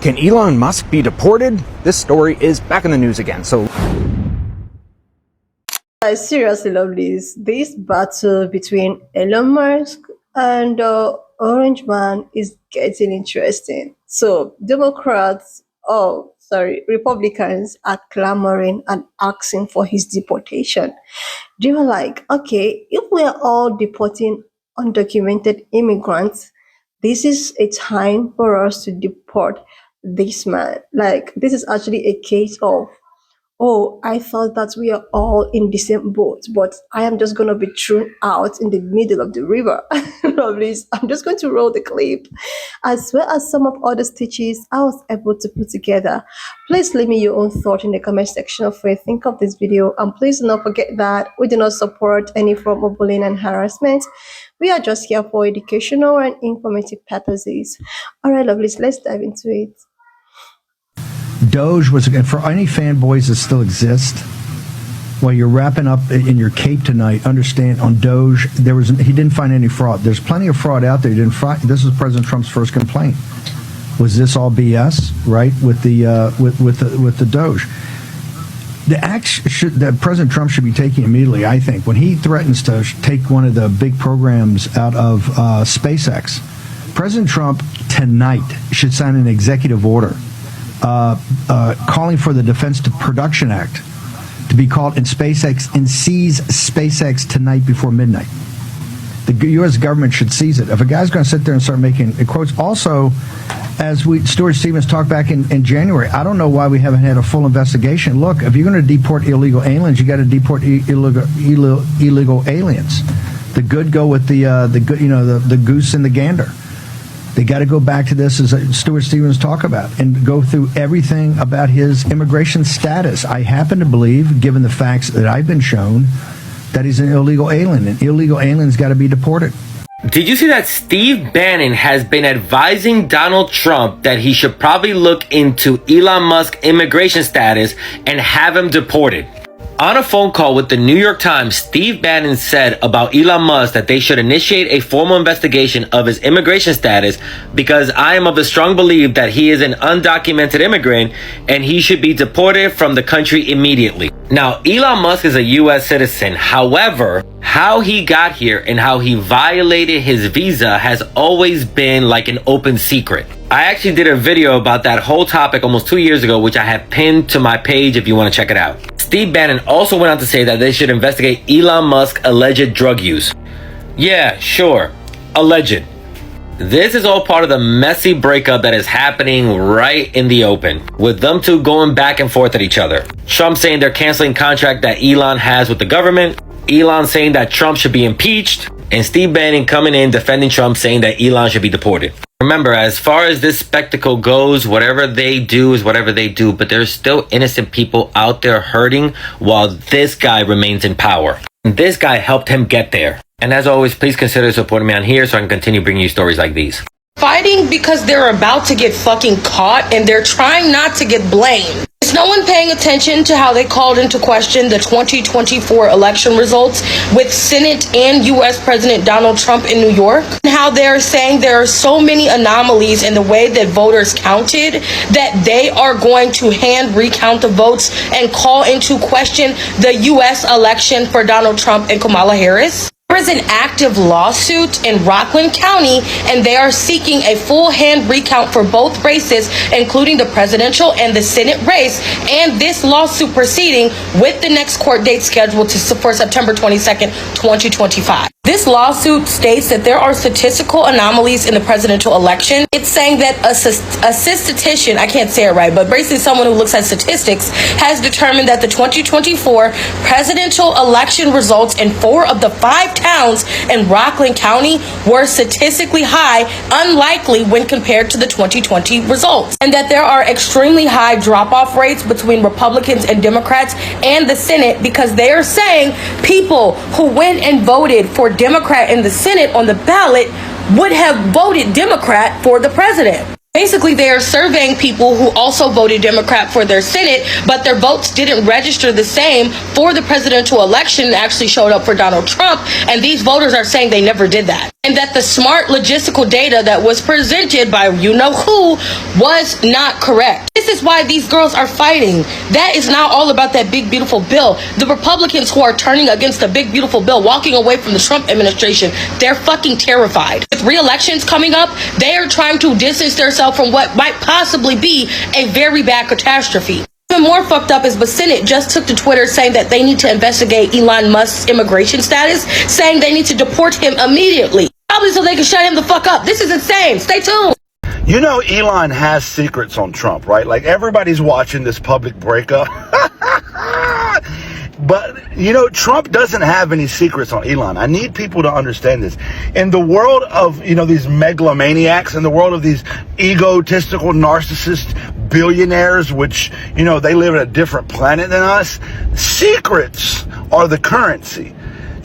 Can Elon Musk be deported? This story is back in the news again, so... I seriously love this battle between Elon Musk and Orange Man is getting interesting. So Republicans are clamoring and asking for his deportation. They were like, okay, if we're all deporting undocumented immigrants, this is a time for us to deport this man. Like, this is actually a case of, oh, I thought that we are all in the same boat, but I am just going to be thrown out in the middle of the river. Please, I'm just going to roll the clip, as well as some of other stitches I was able to put together. Please leave me your own thought in the comment section of what you think of this video. And please do not forget that we do not support any form of bullying and harassment. We are just here for educational and informative purposes. All right, lovelies, let's dive into it. Doge was, for any fanboys that still exist, while you're wrapping up in your cape tonight, understand on Doge, he didn't find any fraud. There's plenty of fraud out there. This was President Trump's first complaint. Was this all BS, right, with the Doge? The action that President Trump should be taking immediately, I think, when he threatens to take one of the big programs out of SpaceX, President Trump tonight should sign an executive order calling for the Defense Production Act to be called in SpaceX and seize SpaceX tonight before midnight. The U.S. government should seize it. If a guy's going to sit there and start making quotes, also, as Stuart Stevens talked back in January, I don't know why we haven't had a full investigation. Look, if you're going to deport illegal aliens, you got to deport illegal aliens. The good go with the goose and the gander. They got to go back to this, as Stuart Stevens talked about, and go through everything about his immigration status. I happen to believe, given the facts that I've been shown, that he's an illegal alien, and illegal aliens got to be deported. Did you see that Steve Bannon has been advising Donald Trump that he should probably look into Elon Musk immigration status and have him deported? On a phone call with the New York Times, Steve Bannon said about Elon Musk that they should initiate a formal investigation of his immigration status because I am of the strong belief that he is an undocumented immigrant and he should be deported from the country immediately. Now, Elon Musk is a U.S. citizen. However, how he got here and how he violated his visa has always been like an open secret. I actually did a video about that whole topic almost 2 years ago, which I have pinned to my page if you want to check it out. Steve Bannon also went on to say that they should investigate Elon Musk's alleged drug use. Yeah, sure, alleged. This is all part of the messy breakup that is happening right in the open, with them two going back and forth at each other. Trump saying they're canceling contract that Elon has with the government, Elon saying that Trump should be impeached, and Steve Bannon coming in defending Trump saying that Elon should be deported. Remember, as far as this spectacle goes, whatever they do is whatever they do, but there's still innocent people out there hurting while this guy remains in power. And this guy helped him get there. And as always, please consider supporting me on here so I can continue bringing you stories like these. Fighting because they're about to get fucking caught and they're trying not to get blamed. Is no one paying attention to how they called into question the 2024 election results with Senate and U.S. President Donald Trump in New York? And how they're saying there are so many anomalies in the way that voters counted that they are going to hand recount the votes and call into question the U.S. election for Donald Trump and Kamala Harris? There is an active lawsuit in Rockland County, and they are seeking a full hand recount for both races, including the presidential and the Senate race, and this lawsuit proceeding with the next court date scheduled for September 22nd, 2025. This lawsuit states that there are statistical anomalies in the presidential election. It's saying that a statistician, I can't say it right, but basically someone who looks at statistics, has determined that the 2024 presidential election results in 4 of the 5 towns in Rockland County were statistically high, unlikely when compared to the 2020 results, and that there are extremely high drop-off rates between Republicans and Democrats and the Senate because they are saying people who went and voted for Democrat in the Senate on the ballot would have voted Democrat for the president. Basically, they are surveying people who also voted Democrat for their Senate, but their votes didn't register the same for the presidential election and actually showed up for Donald Trump. And these voters are saying they never did that. And that the smart logistical data that was presented by you-know-who was not correct. This is why these girls are fighting. That is not all about that big, beautiful bill. The Republicans who are turning against the big, beautiful bill, walking away from the Trump administration, they're fucking terrified. With re-elections coming up, they are trying to distance themselves from what might possibly be a very bad catastrophe. Even more fucked up is the Senate just took to Twitter saying that they need to investigate Elon Musk's immigration status, saying they need to deport him immediately. Probably so they can shut him the fuck up. This is insane. Stay tuned. You know, Elon has secrets on Trump, right? Like, everybody's watching this public breakup. But, you know, Trump doesn't have any secrets on Elon. I need people to understand this. In the world of, you know, these megalomaniacs, in the world of these egotistical narcissist billionaires, which, you know, they live in a different planet than us, secrets are the currency.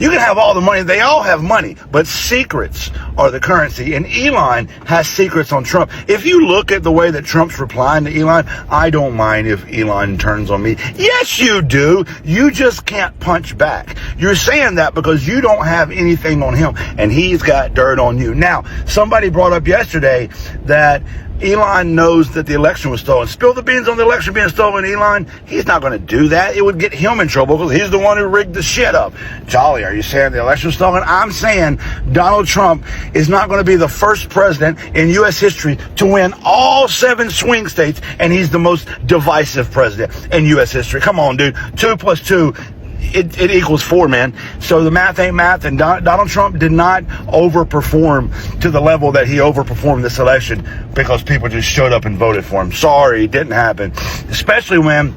You can have all the money. They all have money, but secrets are the currency. And Elon has secrets on Trump. If you look at the way that Trump's replying to Elon, I don't mind if Elon turns on me. Yes, you do. You just can't punch back. You're saying that because you don't have anything on him, and he's got dirt on you. Now, somebody brought up yesterday that Elon knows that the election was stolen. Spill the beans on the election being stolen, Elon. He's not going to do that. It would get him in trouble because he's the one who rigged the shit up. Jolly, are you saying the election was stolen? I'm saying Donald Trump is not going to be the first president in U.S. history to win all 7 swing states, and he's the most divisive president in U.S. history. Come on, dude. 2 + 2. It equals 4, man. So the math ain't math, and Donald Trump did not overperform to the level that he overperformed this election because people just showed up and voted for him. Sorry, it didn't happen. Especially when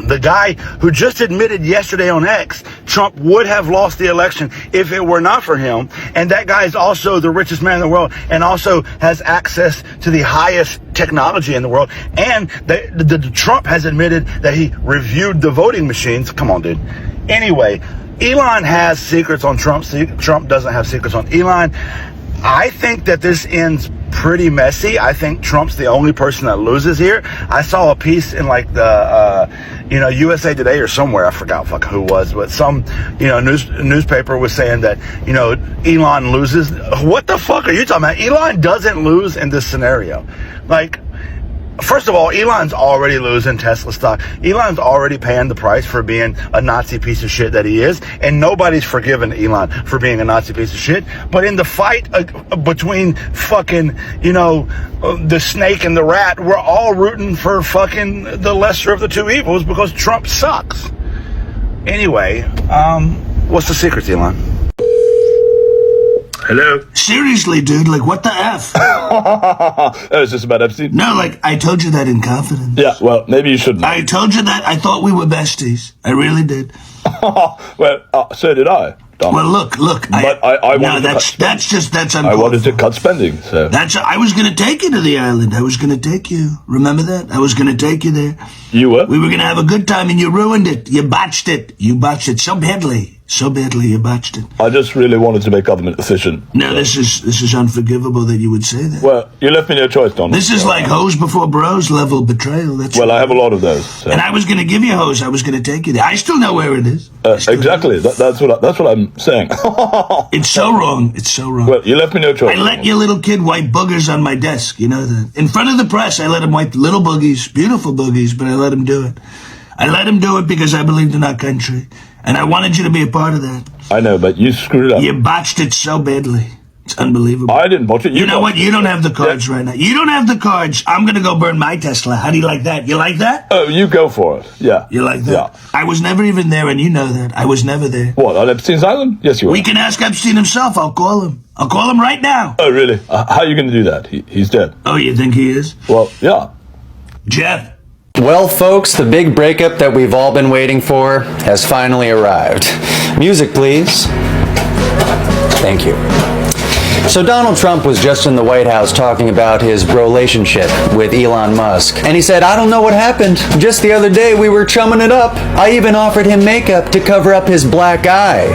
the guy who just admitted yesterday on X, Trump would have lost the election if it were not for him. And that guy is also the richest man in the world and also has access to the highest technology in the world. And the Trump has admitted that he reviewed the voting machines. Come on, dude. Anyway, Elon has secrets on Trump. Trump doesn't have secrets on Elon. I think that this ends pretty messy. I think Trump's the only person that loses here. I saw a piece in like the, USA Today or somewhere. I forgot who was, but some, newspaper was saying that, Elon loses. What the fuck are you talking about? Elon doesn't lose in this scenario. Like, first of all, Elon's already losing Tesla stock. Elon's already paying the price for being a Nazi piece of shit that he is, and nobody's forgiven Elon for being a Nazi piece of shit. But in the fight between fucking, the snake and the rat, we're all rooting for fucking the lesser of the two evils because Trump sucks. Anyway, what's the secret, Elon? Hello? Seriously, dude, like, what the F? Is this about Epstein? No, like, I told you that in confidence. Yeah, well, maybe you shouldn't. I told you that. I thought we were besties. I really did. Well, so did I. Dom. Well, look. But I wanted that's uncalled I wanted to for. cut spending, so. I was going to take you to the island. I was going to take you. Remember that? I was going to take you there. You were? We were going to have a good time, and you ruined it. You botched it. You botched it so badly. So badly you botched it. I just really wanted to make government efficient. No, this is unforgivable that you would say that. Well, you left me no choice, Donald. This is like hose before bros level betrayal. That's well, I have a lot of those. So. And I was going to give you hose. I was going to take you there. I still know where it is. Exactly. That's what I'm saying. It's so wrong. It's so wrong. Well, you left me no choice. I let your little kid wipe boogers on my desk. You know that. In front of the press, I let him wipe little boogies, beautiful boogies, but I let him do it. I let him do it because I believed in our country. And I wanted you to be a part of that. I know, but you screwed it up. You botched it so badly. It's unbelievable. I didn't botch it. You know what? You don't have the cards right now. You don't have the cards. I'm going to go burn my Tesla. How do you like that? You like that? Oh, you go for it. Yeah. You like that? Yeah. I was never even there, and you know that. I was never there. What, on Epstein's Island? Yes, you were. We can ask Epstein himself. I'll call him. I'll call him right now. Oh, really? How are you going to do that? He's dead. Oh, you think he is? Well, yeah. Jeff. Well, folks, the big breakup that we've all been waiting for has finally arrived. Music, please. Thank you. So Donald Trump was just in the White House talking about his relationship with Elon Musk. And he said, I don't know what happened. Just the other day we were chumming it up. I even offered him makeup to cover up his black eye.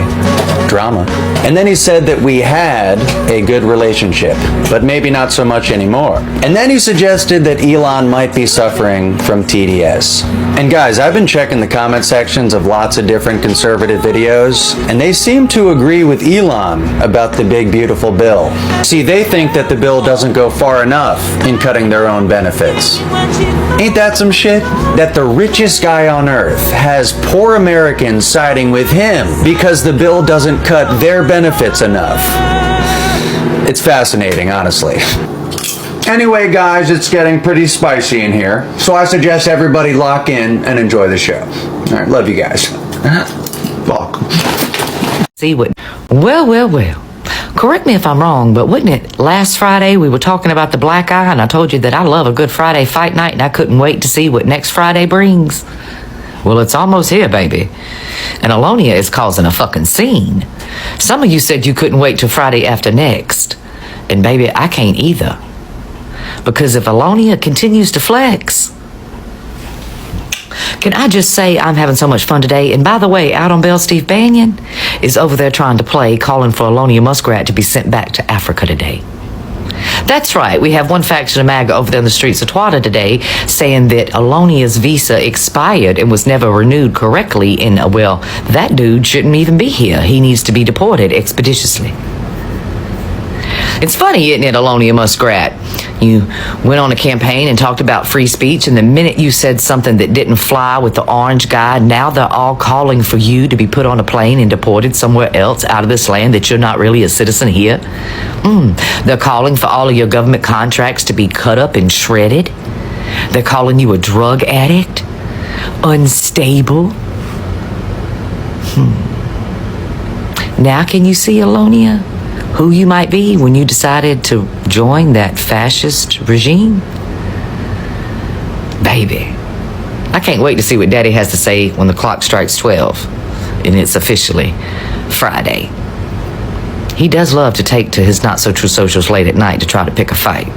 Drama. And then he said that we had a good relationship, but maybe not so much anymore. And then he suggested that Elon might be suffering from TDS. And guys, I've been checking the comment sections of lots of different conservative videos, and they seem to agree with Elon about the big beautiful bill. See, they think that the bill doesn't go far enough in cutting their own benefits. Ain't that some shit? That the richest guy on earth has poor Americans siding with him because the bill doesn't cut their benefits enough. It's fascinating, honestly. Anyway, guys, it's getting pretty spicy in here, so I suggest everybody lock in and enjoy the show. All right, love you guys. Welcome. See what? Well. Correct me if I'm wrong, but wasn't it last Friday we were talking about the black eye, and I told you that I love a good Friday fight night, and I couldn't wait to see what next Friday brings? Well, it's almost here, baby. And Alonia is causing a fucking scene. Some of you said you couldn't wait till Friday after next. And baby, I can't either. Because if Alonia continues to flex, can I just say I'm having so much fun today? And by the way, out on bail, Steve Bannon is over there trying to play, calling for Alonia Muskrat to be sent back to Africa today. That's right, we have one faction of MAGA over there in the streets of Twada today saying that Alonia's visa expired and was never renewed correctly, and well, that dude shouldn't even be here. He needs to be deported expeditiously. It's funny, isn't it, Alonia Muskrat? You went on a campaign and talked about free speech, and the minute you said something that didn't fly with the orange guy, now they're all calling for you to be put on a plane and deported somewhere else out of this land that you're not really a citizen here. They're calling for all of your government contracts to be cut up and shredded. They're calling you a drug addict, unstable. Now can you see, Alonia, who you might be when you decided to join that fascist regime? Baby, I can't wait to see what Daddy has to say when the clock strikes 12 and it's officially Friday. He does love to take to his not-so-true socials late at night to try to pick a fight.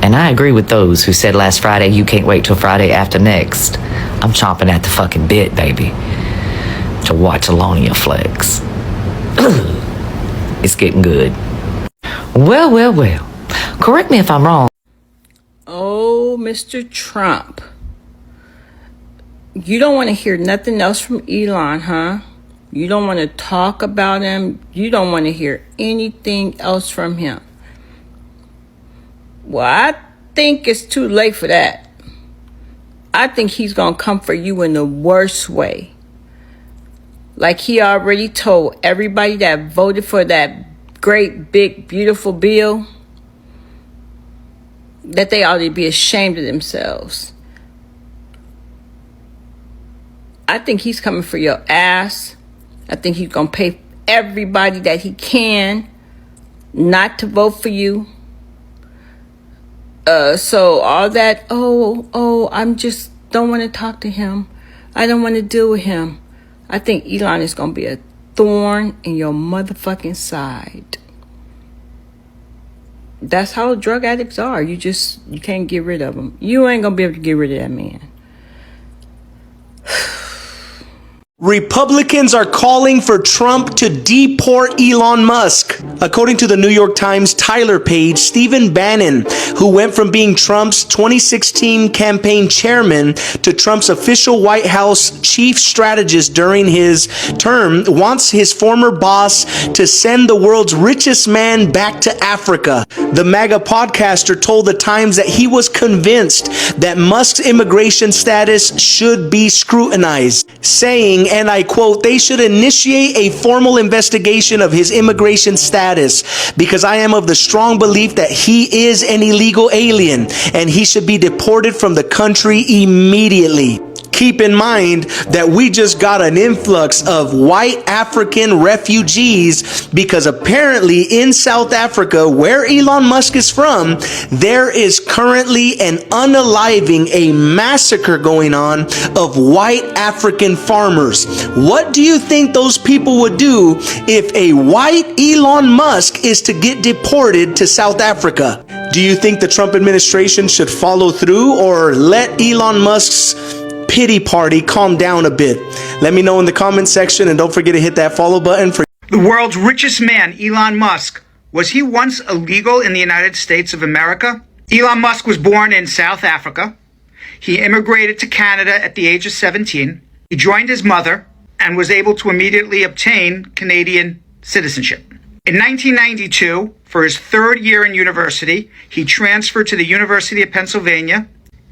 And I agree with those who said last Friday you can't wait till Friday after next. I'm chomping at the fucking bit, baby, to watch Alonia flex. It's getting good. Well. Correct me if I'm wrong. Oh, Mr. Trump. You don't want to hear nothing else from Elon, huh? You don't want to talk about him. You don't want to hear anything else from him. Well, I think it's too late for that. I think he's going to come for you in the worst way. Like he already told everybody that voted for that great, big, beautiful bill that they ought to be ashamed of themselves. I think he's coming for your ass. I think he's going to pay everybody that he can not to vote for you. So all that, I'm just don't want to talk to him. I don't want to deal with him. I think Elon is going to be a thorn in your motherfucking side. That's how drug addicts are. You can't get rid of them. You ain't going to be able to get rid of that man. Republicans are calling for Trump to deport Elon Musk. According to the New York Times Tyler page, Stephen Bannon, who went from being Trump's 2016 campaign chairman to Trump's official White House chief strategist during his term, wants his former boss to send the world's richest man back to Africa. The MAGA podcaster told the Times that he was convinced that Musk's immigration status should be scrutinized, saying, and I quote, "They should initiate a formal investigation of his immigration status because I am of the strong belief that he is an illegal alien and he should be deported from the country immediately." keep in mind that we just got an influx of white African refugees because apparently in South Africa, where Elon Musk is from, there is currently an unaliving, a massacre going on of white African farmers. What do you think those people would do if a white Elon Musk is to get deported to South Africa? Do you think the Trump administration should follow through or let Elon Musk's pity party calm down a bit? Let me know in the comment section, and don't forget to hit that follow button for the world's richest man, Elon Musk. Was he once illegal in the United States of America? Elon Musk was born in South Africa. He immigrated to Canada at the age of 17. He joined his mother and was able to immediately obtain Canadian citizenship. In 1992, for his third year in university, he transferred to the University of Pennsylvania,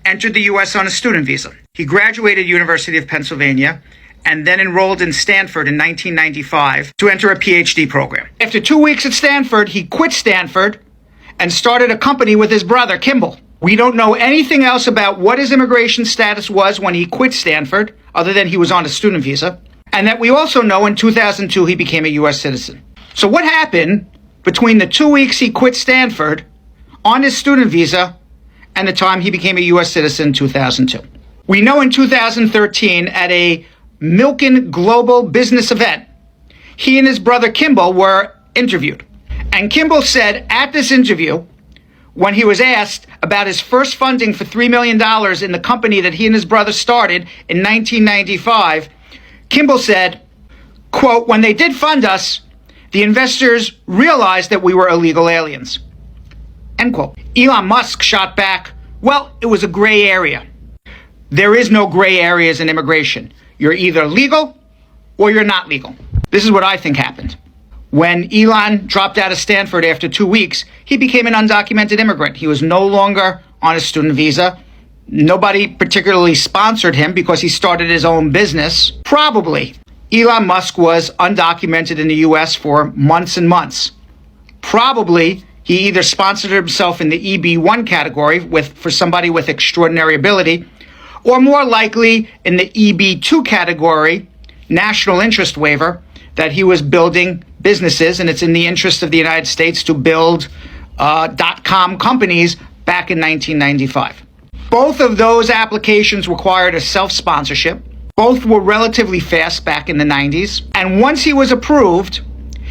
entered the U.S. on a student visa. He graduated University of Pennsylvania and then enrolled in Stanford in 1995 to enter a PhD program. After 2 weeks at Stanford, he quit Stanford and started a company with his brother, Kimball. We don't know anything else about what his immigration status was when he quit Stanford, other than he was on a student visa, and that we also know in 2002 he became a U.S. citizen. So what happened between the 2 weeks he quit Stanford on his student visa and the time he became a U.S. citizen in 2002? We know in 2013 at a Milken Global Business event, he and his brother Kimball were interviewed. And Kimball said at this interview, when he was asked about his first funding for $3 million in the company that he and his brother started in 1995, Kimball said, quote, "When they did fund us, the investors realized that we were illegal aliens." End quote. Elon Musk shot back, "Well, it was a gray area." There is no gray areas in immigration. You're either legal or you're not legal. This is what I think happened. When Elon dropped out of Stanford after 2 weeks, he became an undocumented immigrant. He was no longer on a student visa. Nobody particularly sponsored him because he started his own business. Probably Elon Musk was undocumented in the US for months and months. Probably he either sponsored himself in the EB1 category for somebody with extraordinary ability, or more likely in the EB2 category, national interest waiver, that he was building businesses, and it's in the interest of the United States to build .com companies back in 1995. Both of those applications required a self-sponsorship. Both were relatively fast back in the 90s. And once he was approved,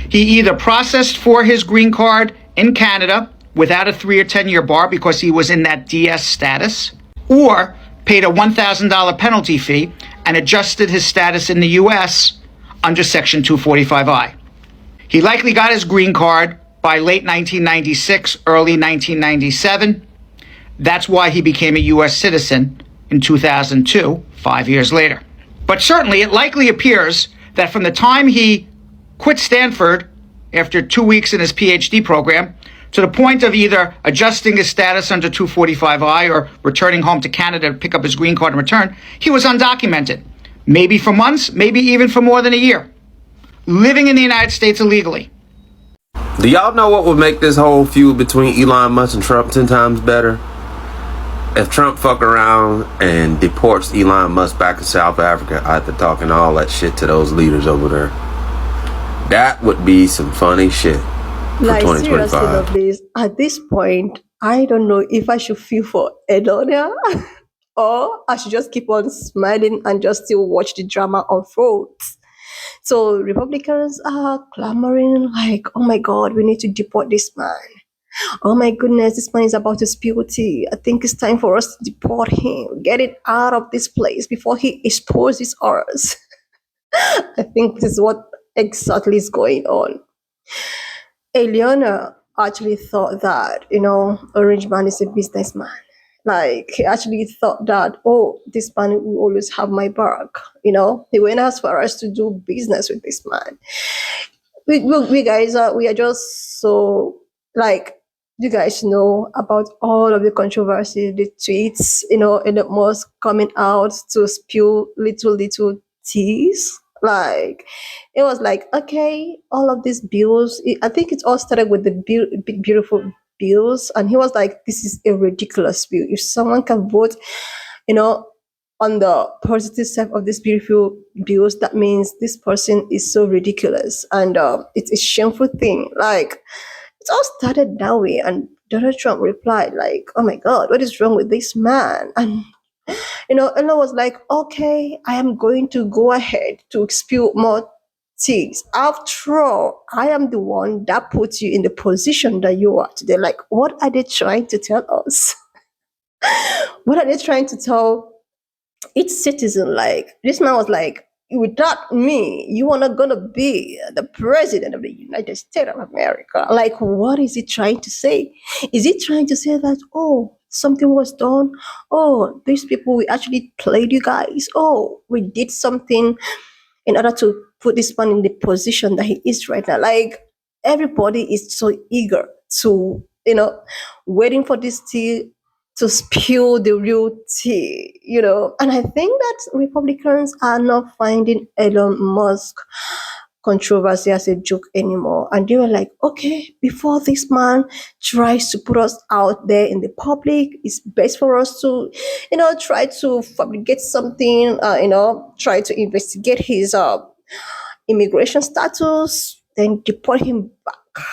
he either processed for his green card in Canada without a 3 or 10 year bar because he was in that DS status, or paid a $1,000 penalty fee and adjusted his status in the US under Section 245I. He likely got his green card by late 1996, early 1997. That's why he became a US citizen in 2002, 5 years later. But certainly it likely appears that from the time he quit Stanford after 2 weeks in his PhD program to the point of either adjusting his status under 245I or returning home to Canada to pick up his green card and return, he was undocumented. Maybe for months, maybe even for more than a year, living in the United States illegally. Do y'all know what would make this whole feud between Elon Musk and Trump 10 times better? If Trump fuck around and deports Elon Musk back to South Africa after talking all that shit to those leaders over there. That would be some funny shit for Like, 2025. seriously, Lovelace, at this point, I don't know if I should feel for Edonia or I should just keep on smiling and just still watch the drama unfold. So Republicans are clamoring like, oh my God, we need to deport this man. Oh my goodness, this man is about to spill tea. I think it's time for us to deport him. Get it out of this place before he exposes us. I think this is what exactly is going on. Eliana actually thought that, Orange Man is a businessman. Like, he actually thought that, oh, this man will always have my back. He went as far as to do business with this man. We guys we are just so, like, you guys know about all of the controversy, the tweets, Elon Musk coming out to spill little teas. Like, it was like, okay, all of these bills, I think it all started with the big, beautiful bills. And he was like, this is a ridiculous bill. If someone can vote, on the positive side of this beautiful bills, that means this person is so ridiculous, and it's a shameful thing. Like, it all started that way, and Donald Trump replied like, "Oh my God, what is wrong with this man?" And Elon was like, "Okay, I am going to go ahead to spill more things. After all, I am the one that puts you in the position that you are today." Like, what are they trying to tell us? What are they trying to tell each citizen? Like, this man was like, "Without me, you are not gonna be the president of the United States of America." Like, what is he trying to say? Is he trying to say that, oh, something was done? Oh, these people, we actually played you guys. Oh, we did something in order to put this man in the position that he is right now. Like, everybody is so eager to, waiting for this tea to spill the real tea, And I think that Republicans are not finding Elon Musk controversy as a joke anymore. And they were like, okay, before this man tries to put us out there in the public, it's best for us to, try to fabricate something, try to investigate his immigration status, then deport him back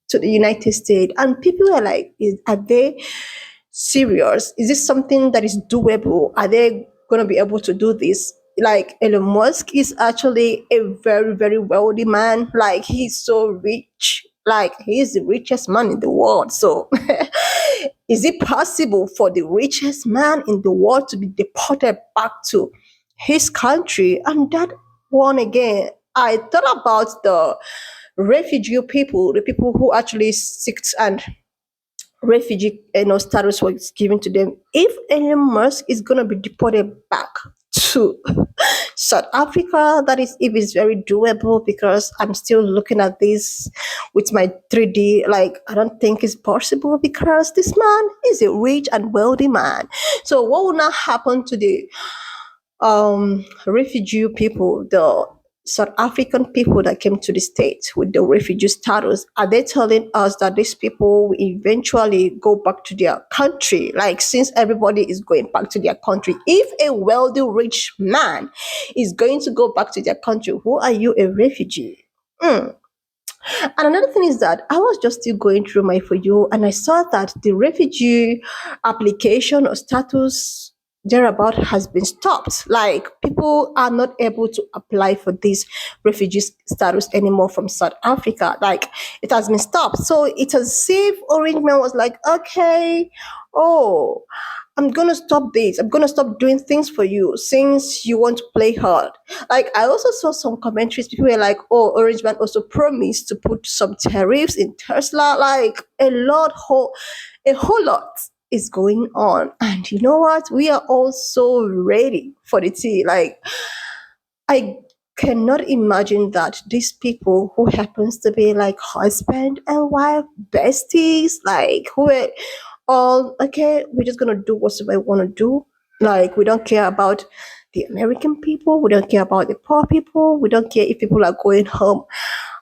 to the United States. And people are like, are they serious? Is this something that is doable? Are they going to be able to do this? Like, Elon Musk is actually a very, very wealthy man. Like, he's so rich. Like, he's the richest man in the world. So, is it possible for the richest man in the world to be deported back to his country? And that one again, I thought about the refugee people, the people who actually seek and refugee status was given to them. If Elon Musk is going to be deported back to South Africa, that is, if it's very doable, because I'm still looking at this with my 3D. Like, I don't think it's possible, because this man is a rich and wealthy man. So what will now happen to the refugee people, the South African people that came to the States with the refugee status? Are they telling us that these people will eventually go back to their country? Like, since everybody is going back to their country, if a wealthy, rich man is going to go back to their country, who are you, a refugee? And another thing is that I was just still going through my For You, and I saw that the refugee application or status thereabout has been stopped. Like, people are not able to apply for this refugee status anymore from South Africa. Like, it has been stopped. So it's as if Orange Man was like, okay, oh, I'm gonna stop this. I'm gonna stop doing things for you since you want to play hard. Like, I also saw some commentaries. People were like, oh, Orange Man also promised to put some tariffs in Tesla. Like, a whole lot is going on. And you know what? We are all so ready for the tea. Like, I cannot imagine that these people who happens to be like husband and wife besties, like, who are all, okay, we're just gonna do whatever we want to do. Like, we don't care about the American people, we don't care about the poor people, we don't care if people are going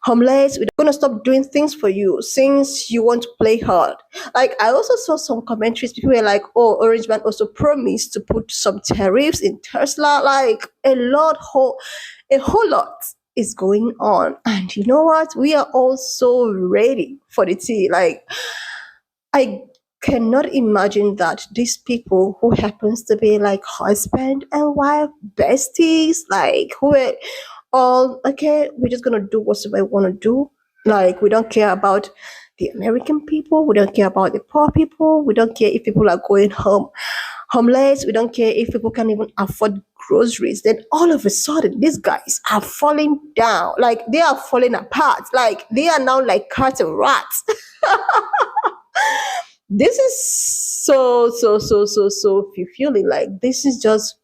homeless. We're gonna stop doing things for you since you want to play hard. Like, I also saw some commentaries. People were like, oh, Orange Man also promised to put some tariffs in Tesla. Like, a whole lot is going on. And you know what? We are all so ready for the tea. Like, I cannot imagine that these people who happens to be like husband and wife besties, like, who are all, okay, we're just gonna do whatever we want to do. Like, we don't care about the American people, we don't care about the poor people, we don't care if people are going homeless, we don't care if people can't even afford groceries. Then all of a sudden, these guys are falling down. Like, they are falling apart. Like, they are now like cats and rats. This is so fulfilling. Like, this is just,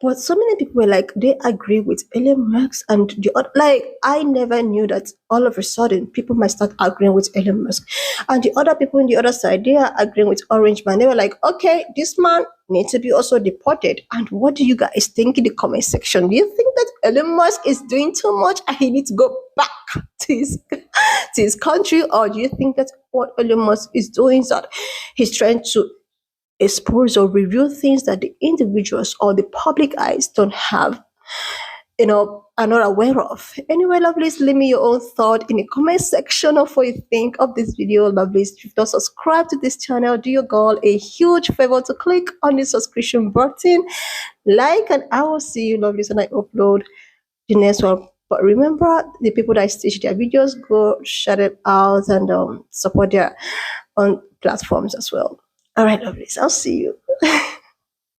but so many people were like, they agree with Elon Musk and the other. Like, I never knew that all of a sudden people might start agreeing with Elon Musk, and the other people on the other side, they are agreeing with Orange Man. They were like, okay, this man needs to be also deported. And what do you guys think in the comment section? Do you think that Elon Musk is doing too much and he needs to go back to his country, or do you think that what Elon Musk is doing is that he's trying to expose or reveal things that the individuals or the public eyes don't have, are not aware of. Anyway, lovelies, leave me your own thought in the comment section of what you think of this video. Lovelies, if you've not subscribed to this channel, do your girl a huge favor to click on the subscription button, like, and I will see you, lovelies, when I upload the next one. But remember, the people that stitch their videos, go shout it out and support their own platforms as well. All right, lovelies, I'll see you.